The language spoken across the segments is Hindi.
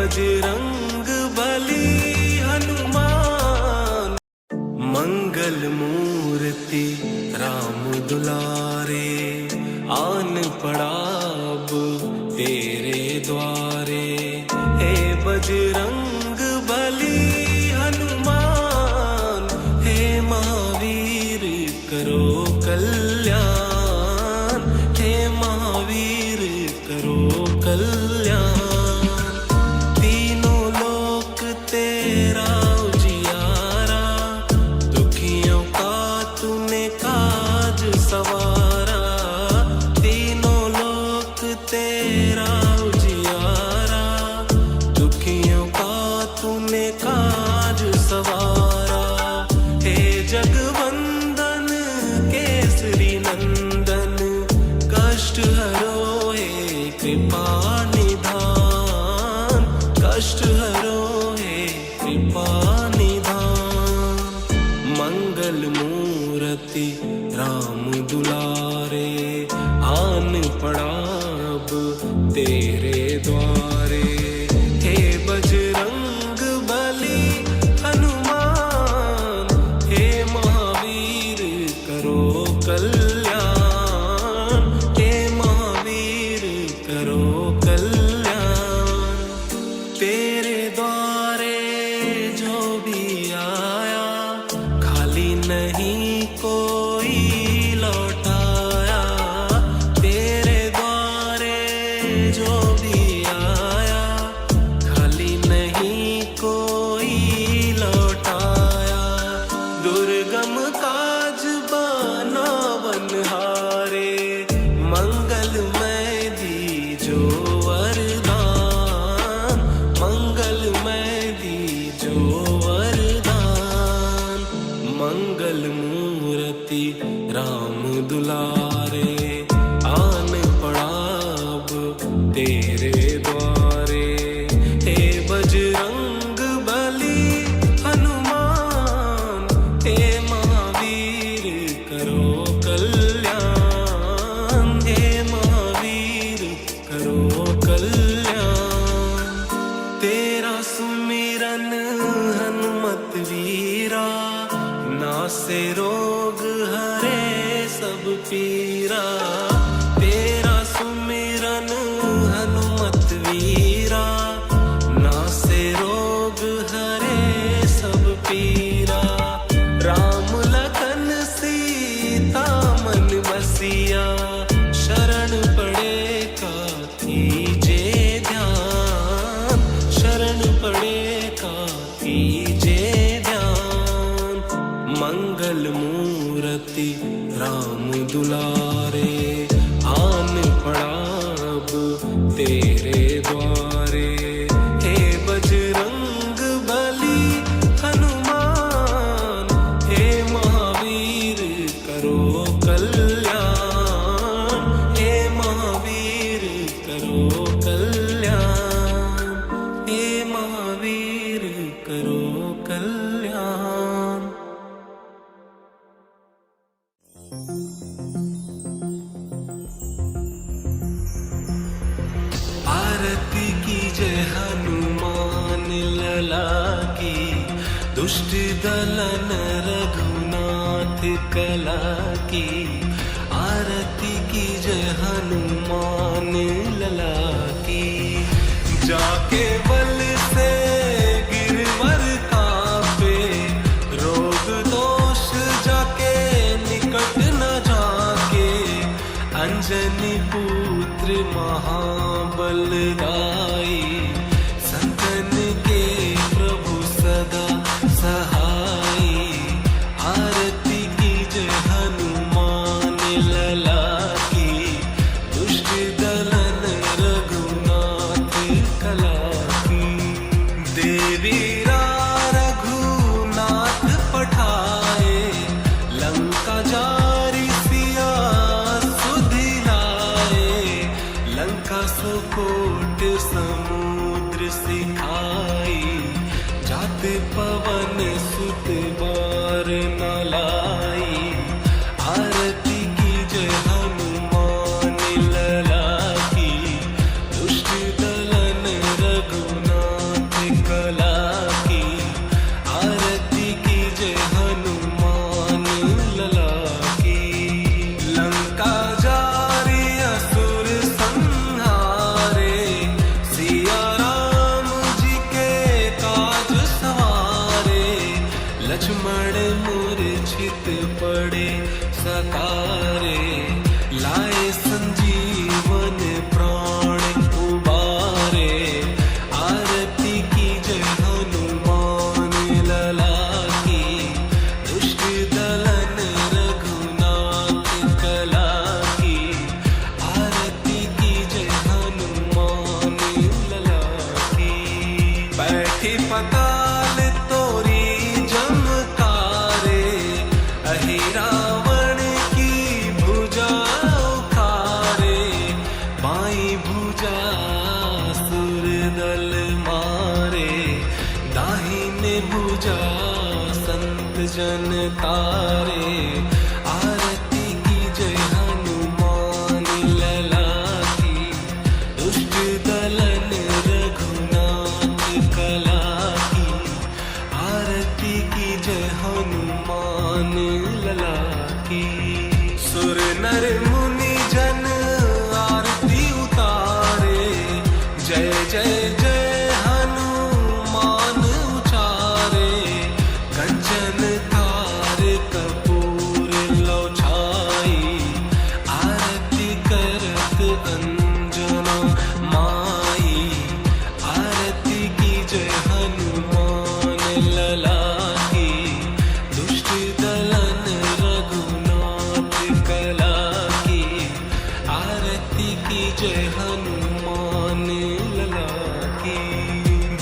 बजरंग बली हनुमान। मंगल मूर्ति राम दुलारे, आन पड़ा अब तेरे द्वारे। हे बजरंग बली हनुमान, हे महावीर करो कल्याण, हे महावीर करो कल्याण। तीनों लोक तेरा उजियारा, दुखियों का तूने काज सवारा। तीनों लोक तेरा उजियारा, दुखियों का तूने काज सवारा। हे जगवंदन केसरी नंदन, कष्ट हरो हे कृपा निधान, कष्ट हरो हे कृपा निधान। मंगल मूर्ति राम दुलारे, आन पड़ा अब तेरे द्वारे। हे बजरंग बली हनुमान, हे महावीर करो कल्याण, हे महावीर करो कल्याण। तेरे द्वारे जो भी आया, खाली नहीं कोई लौटाया। तेरे द्वारे जो भी आया, खाली नहीं कोई लौटाया। दुर्गम काज बना बनहारे, मंगलमय दीजो वरदान, मंगलमय दीजो वरदान। मंगल मूर्ति राम दुलारे, आन पड़ा अब तेरे द्वारे। हे बजरंग बली हनुमान, हे महावीर करो कल्याण, हे महावीर करो कल्याण। तेरा सुमिरन हनुमत वीरा, नासे रोग हरे सब पीरा। तेरा सुमिरन हनुमत वीरा, नासे रोग हरे सब पीरा। राम लखन सीता मन बसिया, शरण पड़े का कीजे ध्यान, शरण पड़े का कीजे ध्यान। मंगल मूर्ति राम दुलारे, आन पड़ा अब तेरे द्वारे। हे बजरंग बली हनुमान, हे महावीर करो कल्याण, हे महावीर करो कल्याण, हे महावीर करो कल्याण। आरती की जय हनुमान लला की, दुष्ट दलन रघुनाथ कला की। आरती की जय हनुमान लला की। जाके बल से गिरवर कांपे, रोग दोष जाके निकट न जाके। अंजनी पुत्र महाबलदाई, संतन के प्रभु सदा सहाई। आरती की जय हनुमान लला की, दुष्ट दलन रघुनाथ कला की। देवीरा रघुनाथ पठाए, लंका जारी सिया सुधिलाए। लंका सुकोट समुद्र सिखाई, जात पवन सुत बार न लाई। आरती की जय हनुमान लला की, दुष्ट दलन रघुनाथ पताल तोरी जमकारे, अहि रावण की भुजा उखारे, बाई भुजा सुर दल मारे, दाहिने भुजा संत जन तारे। आरती की जय हनुमान लला की, दुष्ट दलन रघुनाथ कला की। आरती की जय हनुमान लला की। सुर नर मुनि जन आरती उतारे, जय जय जय हनुमान उचारे। कंचन थार कपूर लो छाई, आरती करत अंजना माई। आरती की जय हनुमान लला की, दुष्ट दलन रघुनाथ कला की। आरती की जय हनुमान लला की।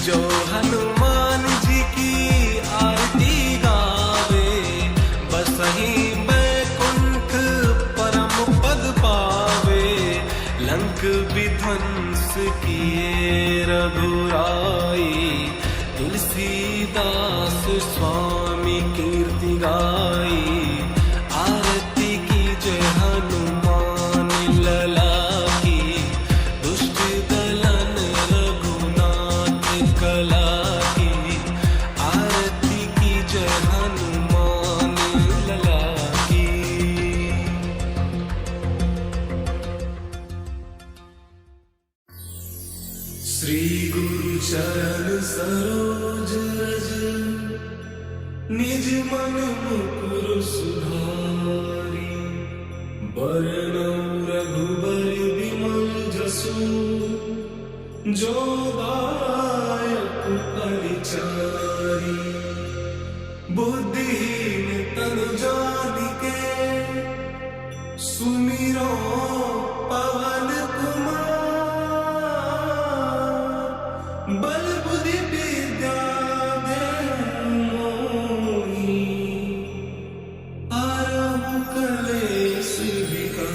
जो हनुमान जी की आरती गावे, बसहि बैकुंठ परम पद पावे। लंक विध्वंस किए रघुराई, तुलसीदास स्वामी कीर्ति गाई। आरती की जय हनुमान लला की, दुष्ट दलन रघुनाथ कला की। आरती की जय हनुमान लला की। श्री गुरु चरण सरोज रज, निज मन मुकुर सुधारी। बरनउँ रघुबर विमल जसु, जो दायक परिचारी। बुद्धिहीन तनु जानिके, सुमिरो पवन कुमार। बल बुद्धि विद्या देहु मोहि, हरहु कलेश विकार।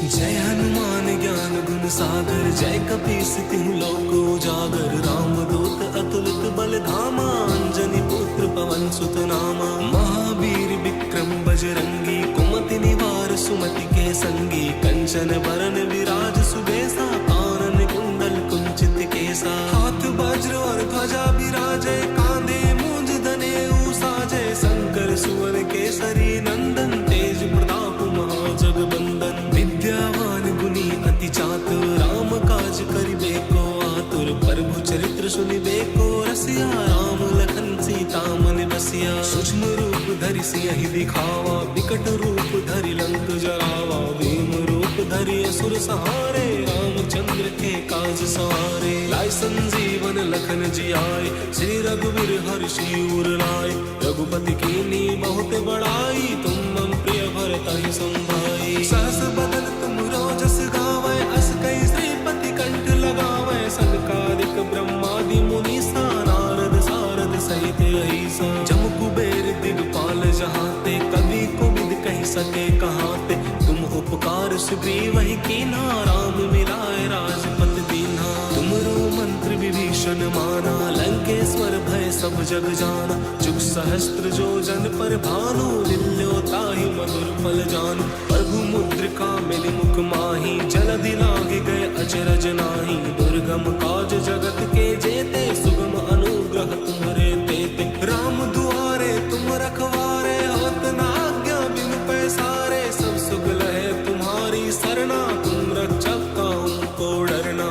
जय हनुमान ज्ञान गुण सागर, जय कपीस तिहु लोक उजागर। रामदूत अतुलित बल धामा, अंजनी पुत्र पवन सुत नामा। महावीर विक्रम बजरंगी, कुमति निवार सुमति के संगी। कंचन बरन विराज सुबेसा, कानन कुंडल कुंचित केसा। हाथ वज्र और ध्वजा विराजे, कांधे मूंज दनेऊ साजे। शंकर सुवन केसरी नंदन, तेज प्रताप महाजगबंदन। विद्यावान गुणी अति चातुर, राम काज करिबेको आतुर। प्रभु चरित्र सुनिबेको रसिया, राम लखन सीता मन बसिया। सूक्ष्म रूप धरि सियहि दिखावा, विकट रूप धरि लंक जरावा। भीम रूप धरि असुर सहारे, रामचंद्र के काज सवारे। लाय संजीवन लखन जियाए, श्री रघुवीर हर्षि उर लाए। रघुपति कीन्ही बहुत बड़ाई, तुम मम प्रिय भरतहि संभाई। सहस बदन तुम रोजस गावै, अस कई श्रीपति कंठ लगावै। सनकादिक ब्रह्मादि मुनीसा, नारद सारद सहित अहिसा। जम कुबेर दिगपाल जहाते, कवि कोविद कहि सके कहाते। तुम उपकार सुग्रीवहि कीन्हा, राम मिलाए राजपद दीन्हा। तुमरो मंत्र विभीषण माना, लंकेश्वर भय सब जग जाना। जुग सहस्त्र जो जन पर भानु, लील्यो ताहि मधुर फल जानू। प्रभु मुद्रिका मिलि मुख माहि, जलधि लागे गए अचरज नाही। दुर्गम काज जगत के जेते, सुगम अनुग्रह तुम्हरे तेते। राम दुआरे तुम रखवारे, होत न आज्ञा बिनु पैसारे। सब सुख लहे तुम्हारी सरना, तुम रक्षक काहू को डरना।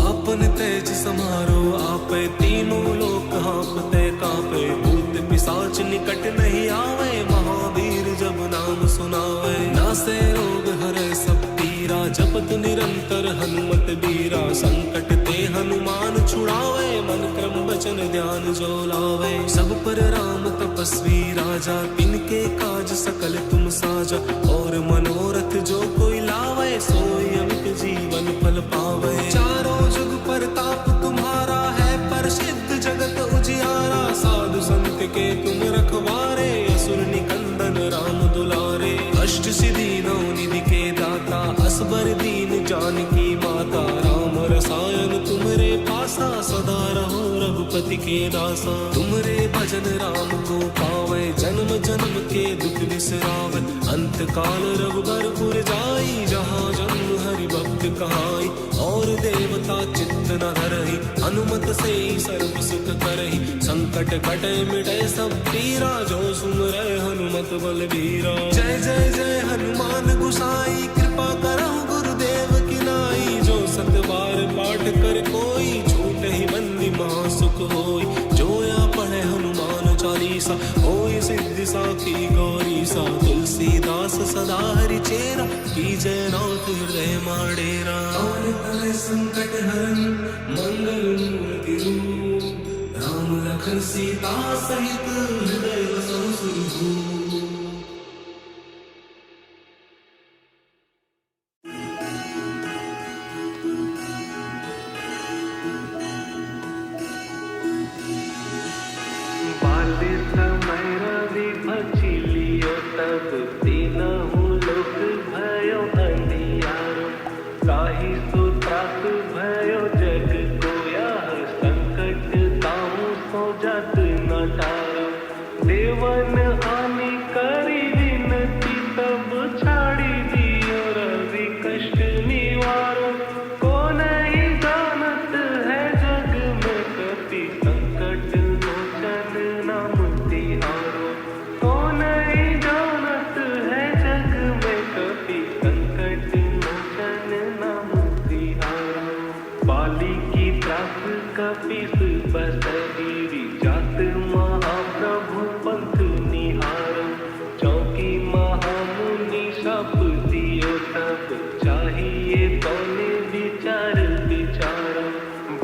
आपन तेज समारो आपे, तीनों लोक हाँपते कांपे। भूत पिशाच निकट नहीं आवे, महावीर जब नाम सुनावे। नासे रोग हरे सब पीरा, जपत निरंतर हनुमत बीरा। संकट ते हनुमान छुड़ावे, मन क्रम वचन ध्यान जो लावे। सब पर राम तपस्या तपस्वी राजा, तिनके काज सकल तुम साजा। और मनोरथ जो कोई लावे, सोई अमित जीवन फल पावे। चारों जुग परताप तुम्हारा है, प्रसिद्ध जगत उजियारा। साधु संत के तुम रखवारे, असुर निकंदन राम दुलारे। अष्ट सिद्धि नौ निधि के दाता, असबर दीन जानकी माता। राम रसायन तुमरे पासा, सदा रहो रघुपति के दासा। तुमरे भजन राम को पावे, जन्म जन्म के दुख बिसरावे। अंत काल रघुबरपुर जाई, जहाँ जन्म हरि भक्त कहाई। और देवता चित्त न धरहि, हनुमत से सर्व सुख करहि। संकट कटे मिटे सब पीरा, जो सुमरै हनुमत बलबीरा। जय जय जय हनुमान गोसाई, कृपा करहु गुरुदेव की नाई। जो सत बार पाठ कर कोई, छूट ही बंदी महासुख होई। जो या पढ़े हनुमान चालीसा, होई सिद्धि साखी गौरीसा। तुलसीदास सदा हरि चेरा, कीजय नाथ हृदय माडेरा। और करे संकट हरन, मंगल मूर्ति रूप। राम लखन सीता सहित, हृदय बसहु सुरभूप। तब दीनहु लोक भयो अंधियारो। ताहि सो त्रास भयो जग कोया, संकट ताहु सो जत न टारो। देवन आनि करि विनती, तब छाड़ी दियो रवि कष्ट निवारो। को नहीं जानत है जग में कपि, संकट मोचन नाम तिहारो। को नहीं जानत है जग में कपि, संकट मोचन नाम तिहारो। बाली की त्रास कपिस बसगिरि, जात महाप्रभु पंथ निहारो। चौकी महामुनि शाप दियो, तब चाहिए कौने विचार विचारो।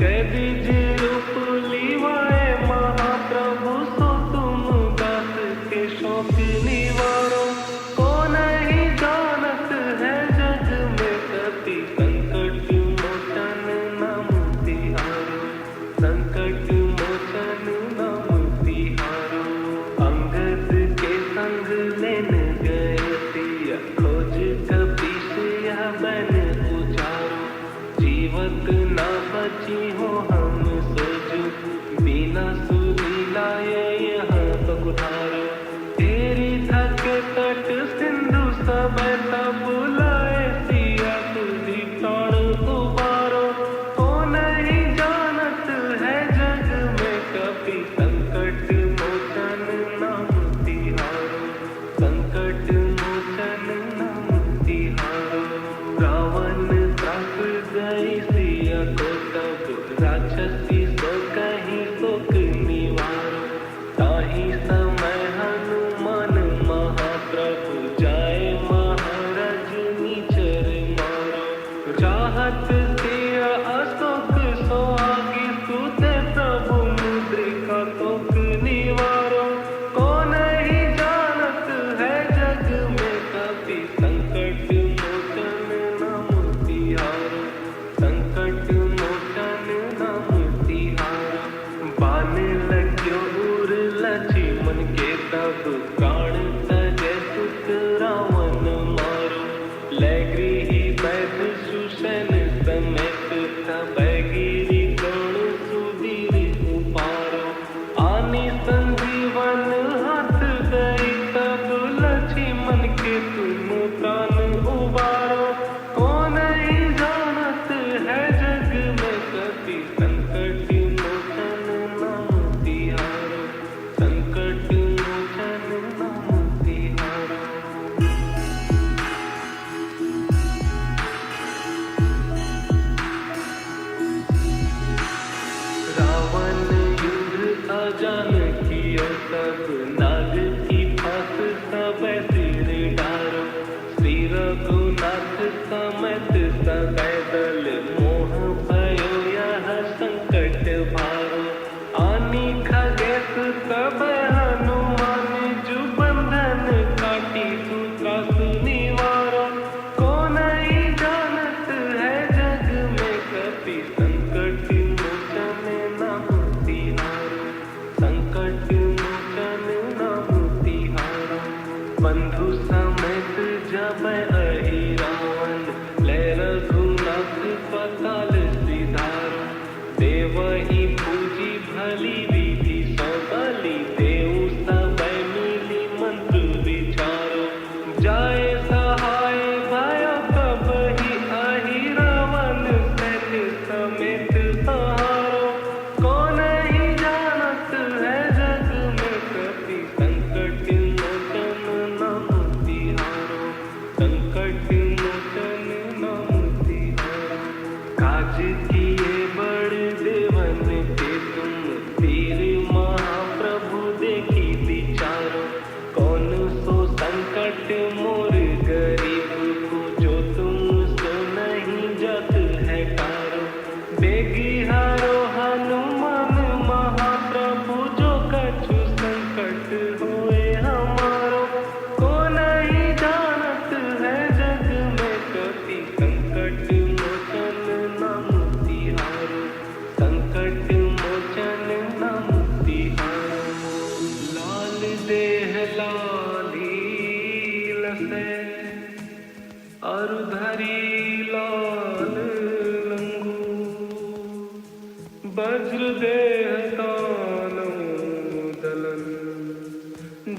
गए बीज रूप लिवाए महाप्रभु, सो तुम दास के शोक निवारो। को नहीं जानत है जग में कपि, संकट मोचन नाम तिहारो। संकट मोचन नाम तिहारो। अंगद के संग लेन गए सिया, खोज कपीस यह बन उजारो। जीवत ना बची हो हम सोजु, बिना सुलीलाए यहाँ पकुधारो। तेरी थक तट सिंधु सब तब बुलाए, सिया तुझी प्राण उबारो। को नहीं जानत है जग में कपि, संकट मोचन नाम तिहारो। संकट मोचन नाम तिहारो। रावण त्रास गई सिया को तब, राक्षसी सो कहीं शोक निवारो। ताहि समय हनुमान महाप्रभु, जाए महाराज नीचर मारो। चाहत सिया अशोक सोहागी, सुते प्रभु मुद्रिका तोक निवारो। को नहीं जानत है जग में कपि, संकट मोचन नाम तिहारो। संकट मोचन नाम तिहारो। बान लग्यो उर लक्ष्मण के, तब प्राण तजे सुत रावण मारो। लै गृही वैद्य सुषन समेत, तब गिरि द्रोण सुधीर उपारो। आनि संजीवन हाथ गई, तब लक्ष्मण के तुम प्राण उबारो। को नहीं जानत है जग में कपि, संकट मोचन नाम तिहारो। संकट मोचन नाम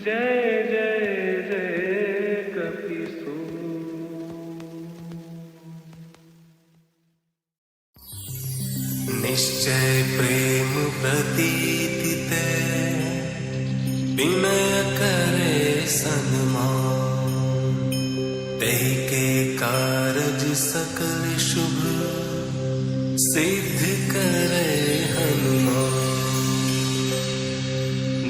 जय जय जय कपिसु। निश्चय प्रेम प्रतीति ते विनय करे सन्मान, तेहि के कारज सकल शुभ सिद्ध करे हनुमान।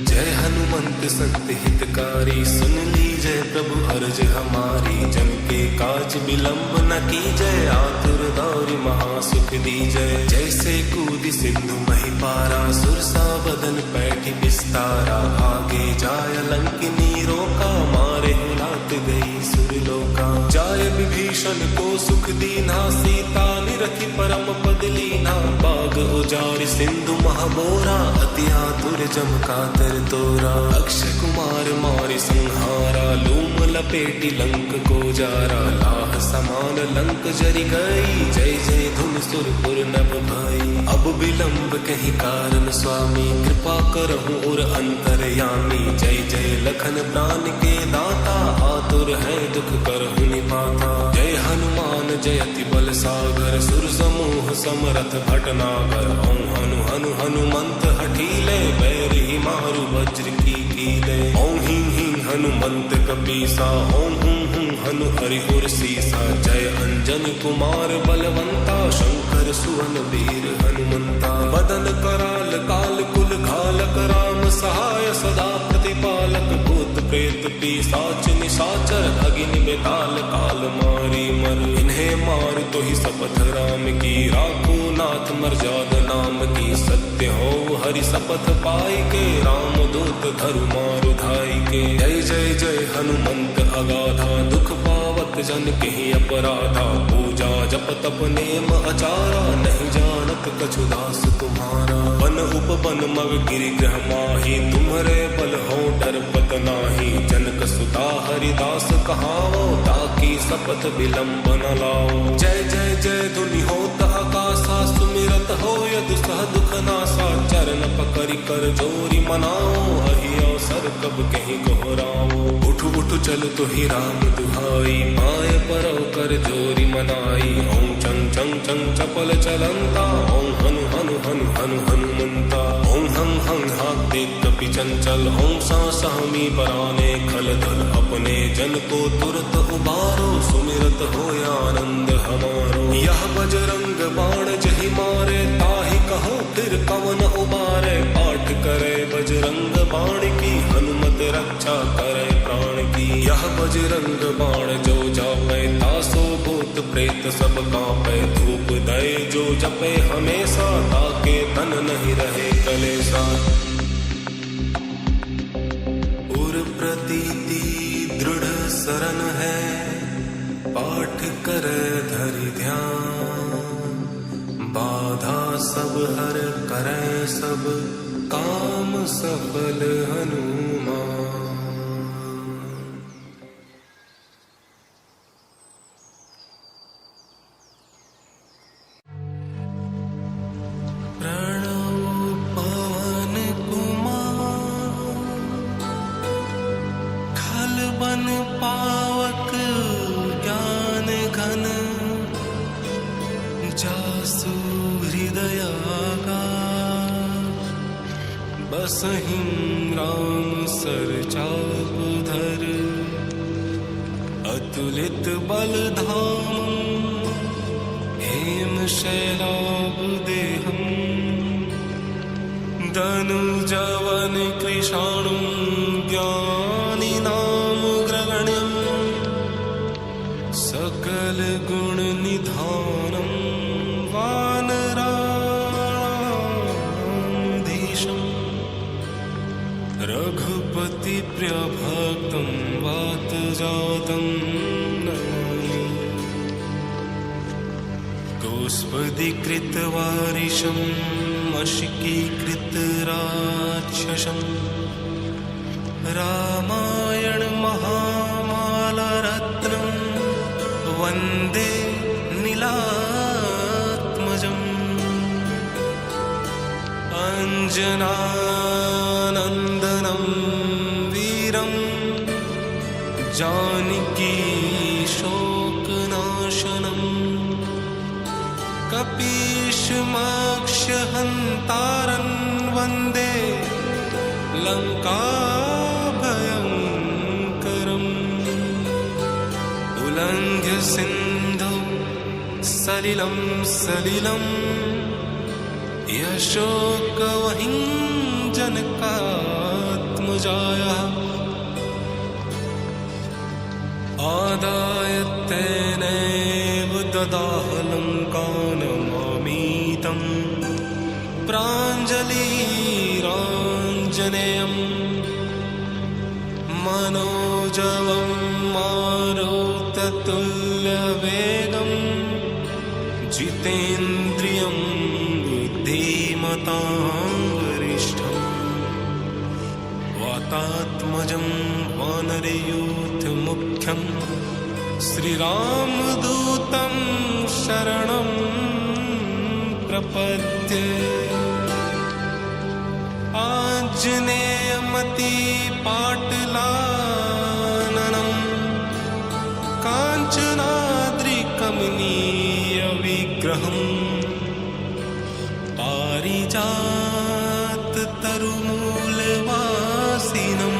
जय हनुमंत सत्य हितकारी, सुन लीजय प्रभु अर्ज हमारी। जन के काज विलंब न कीजय, आतुर दौरि महासुख दीजय। जैसे कूदि सिंधु महि पारा, सुरसा बदन पैठि विस्तारा। आगे जाय लंकिनी रोका, मारे लात गई सुरलोका। जाय विभीषण को सुख दीना, सीता निरखि परम पद लीना। बाग उजारि सिंधु महाबोरा, अति आतुर जम कातर तोरा। अक्षय कुमार मारि संहारा, लूम लपेटि लंक को जारा। लाह समान लंक जरि गई, जय जय धुन सुरपुर नभ भई। अब विलंब कहीं कारण स्वामी, कृपा करहु और अंतरयामी। जय जय लखन प्राण के दाता, आतुर है दुख करहु निपाता। जय हनुमान जयति बल सागर, सुर समूह समरथ भटनागर। ओं हनु हनु हनुमंत हठीले, बैरि मारु वज्र की कीले। ओं ह्रीं ह्रीं हनुमंत कपीसा, ओं हुं हुं हनु हरिहुर सीसा। जय अंजन कुमार बलवंता, शंकर सुवन वीर हनुमंता। बदन कराल काल कुल घालक, राम सहाय सदा प्रतिपालक। भूत प्रेत पिशाच निशाचर, अग्नि बेताल काल मारी मर। इन्हें मार तो ही शपथ राम की, राखो नाथ मर्यादा नाम की। सत्य हो हरि शपथ पाई के, राम दूत धरु मारु धाई के। जय जय जय हनुमंत अगाधा, दुख पावत जन के अपराधा। पूजा जप तप नेम आचारा, नहीं जानत कछु दास तुम्हारा। वन उपवन मग गिरि ग्रह माही, तुम्हरे बल हो डरपत नाही। जनक सुता हरिदास कहावो, ताकि शपथ विलंब न लाओ। जय जय जय धुनि होत आकाशा, सुमिरत हो यदु सह दुख नासा। चरण पकड़ि कर जोरी मनाओ, अहि अवसर कब कहीं गोहराओ। उठ उठ चल तो ही राम दुहाई, पाए परौ कर जोरी मनाई। ओं चंग चंग चंग चपल चलंता, ओं हनु हनु हनु हनु हनुमंता। ओं हं हं हाथे कपि चंचल, ओं सा सहमी पराने खल दल। अपने जन को तुरत उबारो, सुमिरत हो आनंद हमारो। यह बजरंग बाण जहि मारे, ताहि कहो फिर कवन उबारे। पाठ करे बजरंग बाण की, हनुमत रक्षा करे प्राण की। यह बजरंग बाण जो जापै, तासो भूत प्रेत सब कांपै। धूप दे जो जपे हमेशा, ताके तन नहीं रहे कलेसा। उर प्रतीति दृढ़ शरण है, पाठ करे धरि ध्यान। बाधा सब हर करे सब, काम सफल हनुमान। बसहिं राम सर चाप धर, अतुलित बल धाम। हेम शैलाभ देहम, धनुजवन कृशाणुं। ज्ञानी नाम ग्रगण्यं, सकल गुण निधानम। रघुपति प्रिय भक्तं वात जातं नमामि। गोस्पदीकृत वारिशम्, अशिकीकृत राक्षसं। रामायण महामाला रत्नं, वन्दे नीलात्मजम्। अंजनानन्दनं वीरं, जानकी शोकनाशनम् कपीशमक्षहन्तारं वन्दे लङ्काभयङ्करम् उल्लङ्घ्य सिन्धौ सलिलं सलिलं यशोकवहिं जनकात्मजायाः आदाय तेनैव ददाह लङ्कानमामीतं प्राञ्जलिराञ्जनेयं मनोजवं मारुततुल्यवेगं जितेन्द्रियं बुद्धिमतां वरिष्ठम् वातात्मजं वानरयूथमुख्यं श्रीरामदूतं शरणं प्रपद्ये आञ्जनेयमतिपाटलाननं काञ्चनाद्रिकमनीयविग्रहम् पारिजाततरुमूलवासिनं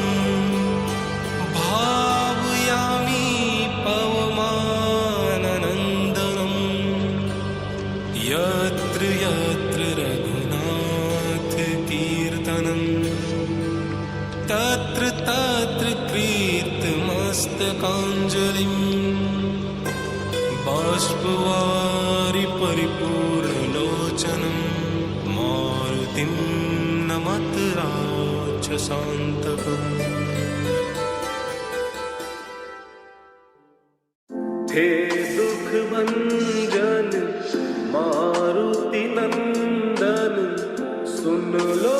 भावयामि पवमाननन्दनं यत्र यत्र रघुनाथकीर्तनं तत्र तत्र कीर्तमस्तकाञ्जलिं बाष्पवारि परिपूर्णलोचनं मारुतिं नमत राक्षसान्तकम् हे दुख भंजन मारुति नंदन सुन लो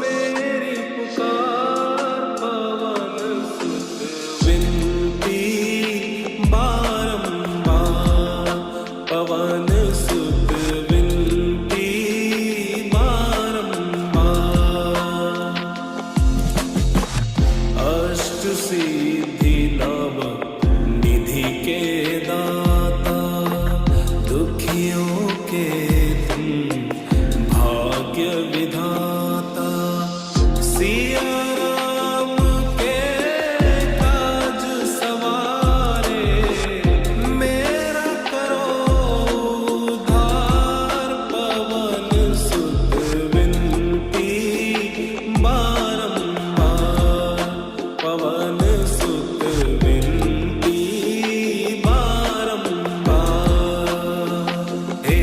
मेरी पुकार पवन सुत विनती बारंबार पवन सुत विनती बारंबार अष्ट सिद्धि नव निधि के दाता दुखियों के तुम भाग्य विधाता सिया राम के काज सवारे मेरा करो उद्धार पवन सुत विनती बारंबार पवन सुत विनती बारंबार हे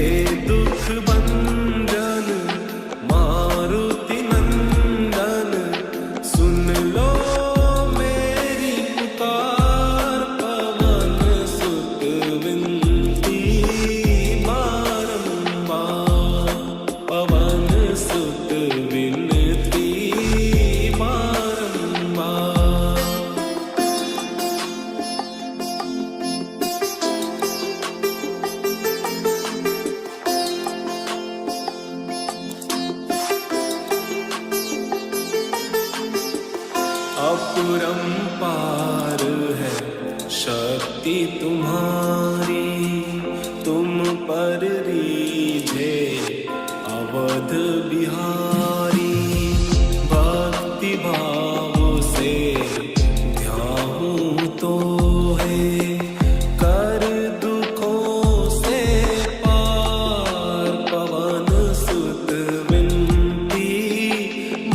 दुख भंजन मारुति नंदन सुन लो मेरी पुकार पवन सुत विनती बारंबार पवन सुत विनती बारंबार अपरंपार है शक्ति तुम्हारी तुम पर रीझे अवध बिहारी भक्ति भाव से ध्याऊं तो है कर दुखों से पार पवन सुत विनती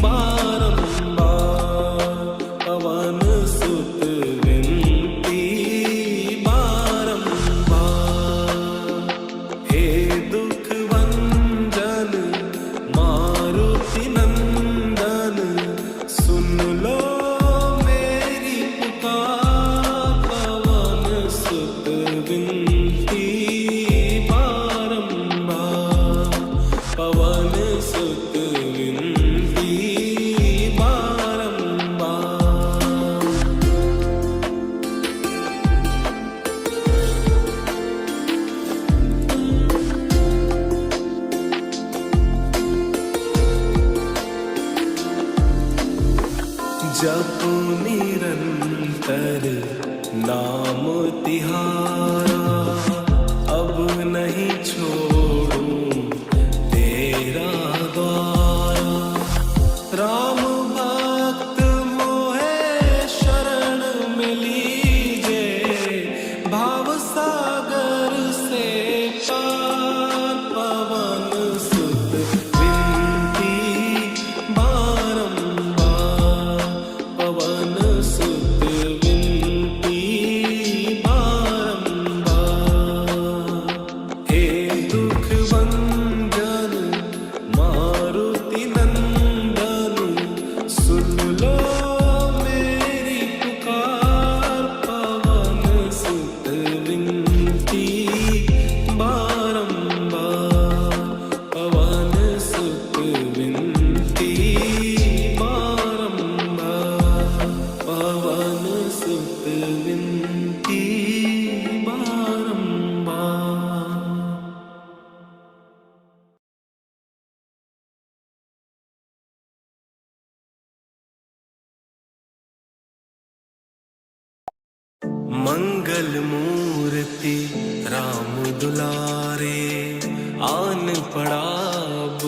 बारंबार पवन सुत विनती बारंबार हे दुख भंजन मारुति जपो निरंतर नाम तिहारा, अब नहीं छोड़ूं तेरा द्वारा। राम भक्त मोहे शरण में लीजे, भाव सागर से पार पवन सुत विनती बारंबार, पवन सुत विनती बारंबार। हे दुख भंजन मारुति नंदन, सुन लो मेरी पुकार, पवन सुत विनती बारंबार, पवन सुत विनती बारंबार, पवन सुत विनती बारंबार। मंगल मूर्ति राम दुलारे, आन पड़ा अब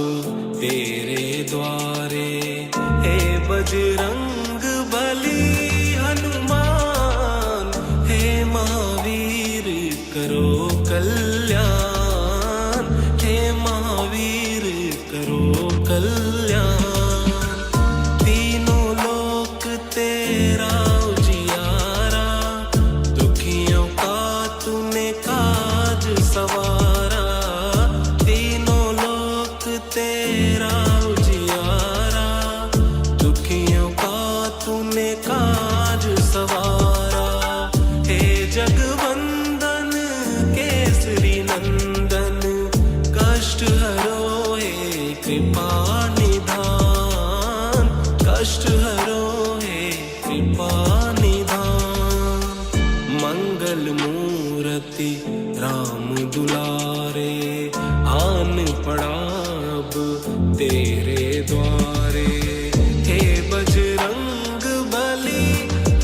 तेरे द्वारे। हे बजरंग बली हनुमान, हे महावीर करो कल्याण, हे महावीर करो कल्याण। तीनों लोक तेरा उजियारा, दुखियों का तूने काज सवारा। तीनों लोक तेरा उजियारा, दुखियों का तूने काज सवारा। हे जगवंदन केसरी नंदन, कष्ट हरो हे कृपा निधान, कष्ट हरो हे कृपा निधान। मंगल मूर्ति राम दुलारे, आन पड़ा अब तेरे द्वारे। हे बजरंग बली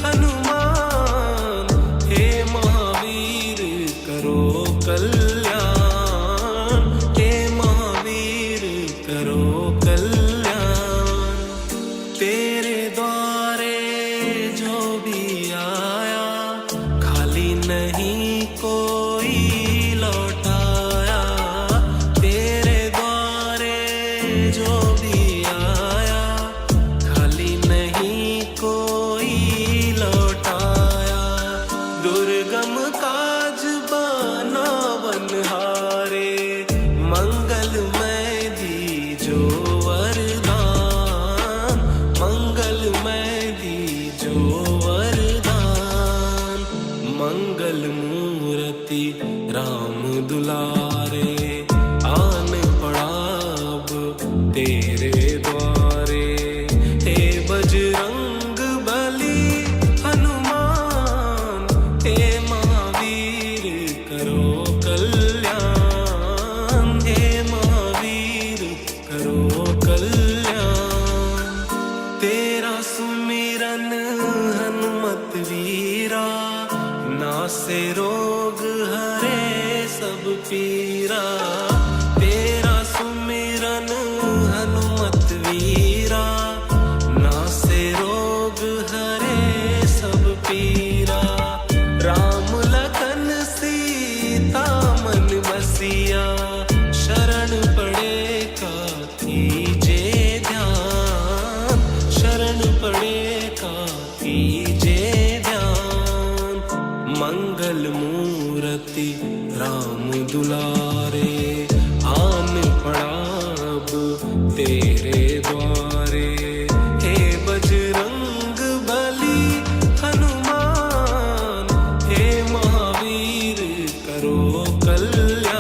हनुमान, हे महावीर करो कल्याण, हे महावीर करो कल्याण। तेरे द्वारे जो भी आया, खाली नहीं कोई लौटाया। तेरे द्वारे जो भी आया, खाली नहीं कोई लौटाया। दुर्गम काज बना बनहारे, मंगलमय दीजो वरदान, मंगलमय दीजो वरदान। मंगल मूर्ति राम दुलारे, आन पड़ा अब तेरे द्वारे। हे बजरंग बली हनुमान, हे महावीर करो कल्याण, हे महावीर करो कल्याण। तेरा सुमिरन हनुमत वीरा, नासे रोग हरे सब पीरा। तेरा सुमिरन हनुमत वीरा, नासे रोग हरे सब पीरा। राम लखन सीता मन बसिया, शरण पड़े का कीजे ध्यान, शरण पड़े का कीजे ध्यान। मंगल मूर्ति राम दुलारे, आन पड़ा अब तेरे द्वारे। हे बजरंग बली हनुमान, हे महावीर करो कल्याण,